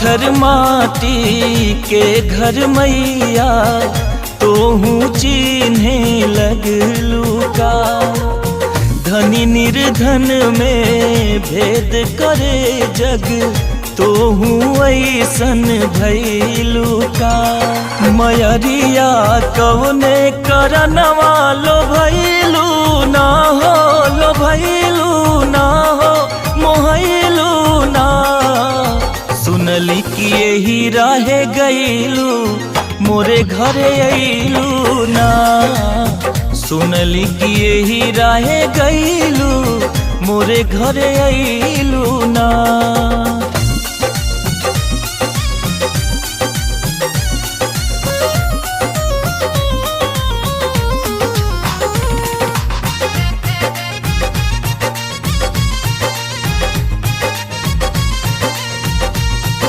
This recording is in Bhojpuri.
पाथर माटी के घर मैया तोहू चिन्हे लगलू का। धनी निर्धन में भेद करे जग तोहू ऐसन भैलू का। मयरिया कौने करनवा लो भैलू ना हो, लो भैलू ना हो, मोहलू ना। सुनली कि यही रहे गईलू मोरे घरे अइलू ना। सुनली कि यही रहे गईलू मोरे घरे अइलू ना।